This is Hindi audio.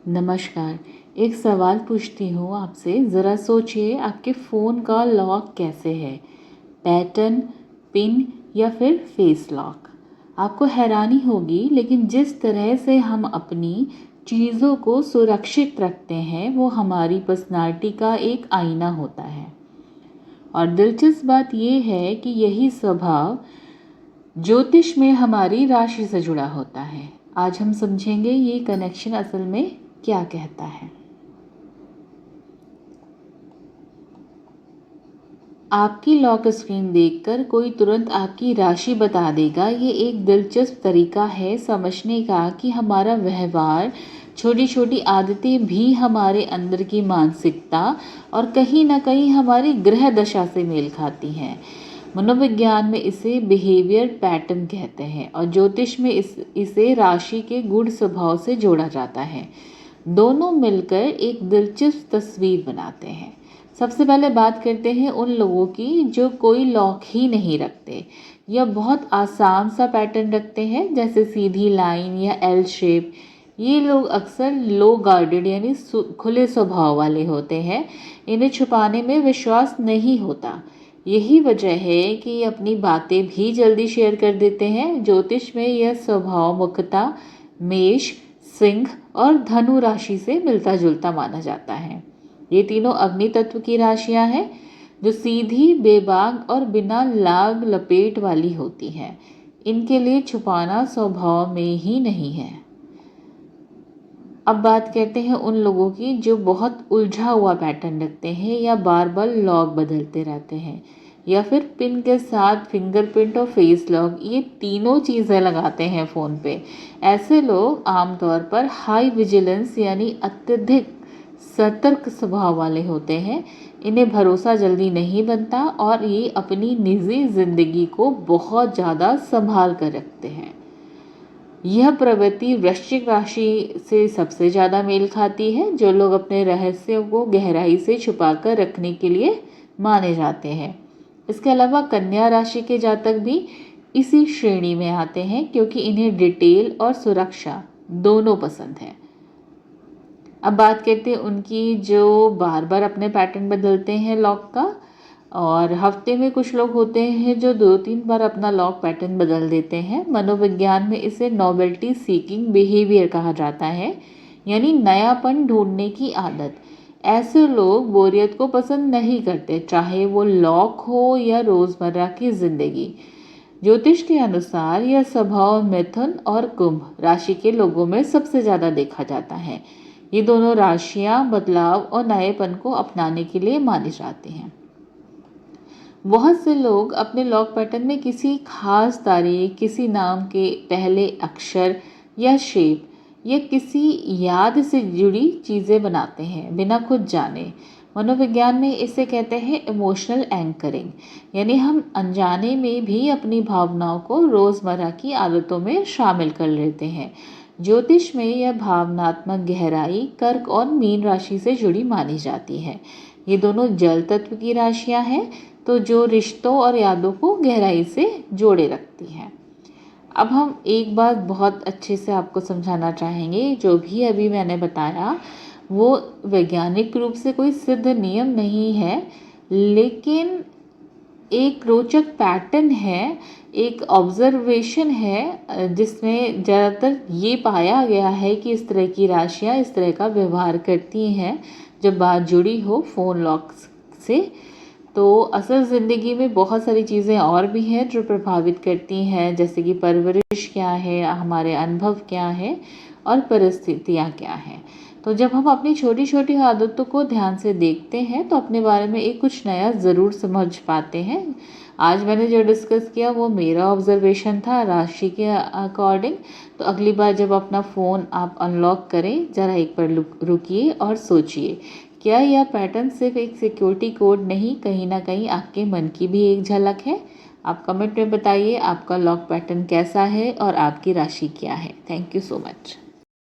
नमस्कार। एक सवाल पूछती हूँ आपसे, ज़रा सोचिए आपके फ़ोन का लॉक कैसे है? पैटर्न, पिन या फिर फेस लॉक? आपको हैरानी होगी, लेकिन जिस तरह से हम अपनी चीज़ों को सुरक्षित रखते हैं वो हमारी पर्सनालिटी का एक आईना होता है। और दिलचस्प बात ये है कि यही स्वभाव ज्योतिष में हमारी राशि से जुड़ा होता है। आज हम समझेंगे ये कनेक्शन असल में क्या कहता है। आपकी लॉक स्क्रीन देखकर कोई तुरंत आपकी राशि बता देगा। ये एक दिलचस्प तरीका है समझने का कि हमारा व्यवहार, छोटी छोटी आदतें भी हमारे अंदर की मानसिकता और कहीं ना कहीं हमारी ग्रह दशा से मेल खाती हैं। मनोविज्ञान में इसे बिहेवियर पैटर्न कहते हैं और ज्योतिष में इसे राशि के गुण स्वभाव से जोड़ा जाता है। दोनों मिलकर एक दिलचस्प तस्वीर बनाते हैं। सबसे पहले बात करते हैं उन लोगों की जो कोई लॉक ही नहीं रखते या बहुत आसान सा पैटर्न रखते हैं, जैसे सीधी लाइन या एल शेप। ये लोग अक्सर लो गार्डेड यानी खुले स्वभाव वाले होते हैं। इन्हें छुपाने में विश्वास नहीं होता। यही वजह है कि ये अपनी बातें भी जल्दी शेयर कर देते हैं। ज्योतिष में यह स्वभाव मुख्यतः मेष, सिंह और धनु राशि से मिलता जुलता माना जाता है। ये तीनों अग्नि तत्व की राशियां हैं जो सीधी, बेबाक और बिना लाग लपेट वाली होती हैं। इनके लिए छुपाना स्वभाव में ही नहीं है। अब बात करते हैं उन लोगों की जो बहुत उलझा हुआ पैटर्न रखते हैं या बार बार लॉक बदलते रहते हैं या फिर पिन के साथ फिंगरप्रिंट और फेस लॉक, ये तीनों चीज़ें लगाते हैं फ़ोन पे। ऐसे लोग आमतौर पर हाई विजिलेंस यानी अत्यधिक सतर्क स्वभाव वाले होते हैं। इन्हें भरोसा जल्दी नहीं बनता और ये अपनी निजी ज़िंदगी को बहुत ज़्यादा संभाल कर रखते हैं। यह प्रवृत्ति वृश्चिक राशि से सबसे ज़्यादा मेल खाती है, जो लोग अपने रहस्यों को गहराई से छुपाकर रखने के लिए माने जाते हैं। इसके अलावा कन्या राशि के जातक भी इसी श्रेणी में आते हैं, क्योंकि इन्हें डिटेल और सुरक्षा दोनों पसंद है। अब बात करते हैं उनकी जो बार बार अपने पैटर्न बदलते हैं लॉक का। और हफ्ते में कुछ लोग होते हैं जो 2-3 बार अपना लॉक पैटर्न बदल देते हैं। मनोविज्ञान में इसे नॉवेल्टी सीकिंग बिहेवियर कहा जाता है, यानी नयापन ढूंढने की आदत। ऐसे लोग बोरियत को पसंद नहीं करते, चाहे वो लॉक हो या रोज़मर्रा की ज़िंदगी। ज्योतिष के अनुसार यह स्वभाव मिथुन और कुंभ राशि के लोगों में सबसे ज़्यादा देखा जाता है। ये दोनों राशियाँ बदलाव और नएपन को अपनाने के लिए मानी जाती हैं। बहुत से लोग अपने लॉक पैटर्न में किसी खास तारीख, किसी नाम के पहले अक्षर या शेप या किसी याद से जुड़ी चीज़ें बनाते हैं बिना खुद जाने। मनोविज्ञान में इसे कहते हैं इमोशनल एंकरिंग, यानी हम अनजाने में भी अपनी भावनाओं को रोज़मर्रा की आदतों में शामिल कर लेते हैं। ज्योतिष में यह भावनात्मक गहराई कर्क और मीन राशि से जुड़ी मानी जाती है। ये दोनों जल तत्व की राशियां हैं, तो जो रिश्तों और यादों को गहराई से जोड़े रखती हैं। अब हम एक बात बहुत अच्छे से आपको समझाना चाहेंगे। जो भी अभी मैंने बताया वो वैज्ञानिक रूप से कोई सिद्ध नियम नहीं है, लेकिन एक रोचक पैटर्न है, एक ऑब्जर्वेशन है, जिसमें ज़्यादातर ये पाया गया है कि इस तरह की राशियाँ इस तरह का व्यवहार करती हैं जब बात जुड़ी हो फ़ोन लॉक से। तो असल ज़िंदगी में बहुत सारी चीज़ें और भी हैं जो प्रभावित करती हैं, जैसे कि परवरिश क्या है, हमारे अनुभव क्या है और परिस्थितियाँ क्या हैं। तो जब हम अपनी छोटी छोटी आदतों को ध्यान से देखते हैं तो अपने बारे में एक कुछ नया ज़रूर समझ पाते हैं। आज मैंने जो डिस्कस किया वो मेरा ऑब्जर्वेशन था राशि के अकॉर्डिंग। तो अगली बार जब अपना फ़ोन आप अनलॉक करें, ज़रा एक बार रुकिए और सोचिए, क्या यह पैटर्न सिर्फ एक सिक्योरिटी कोड नहीं, कहीं ना कहीं आपके मन की भी एक झलक है। आप कमेंट में बताइए आपका लॉक पैटर्न कैसा है और आपकी राशि क्या है। Thank you so much.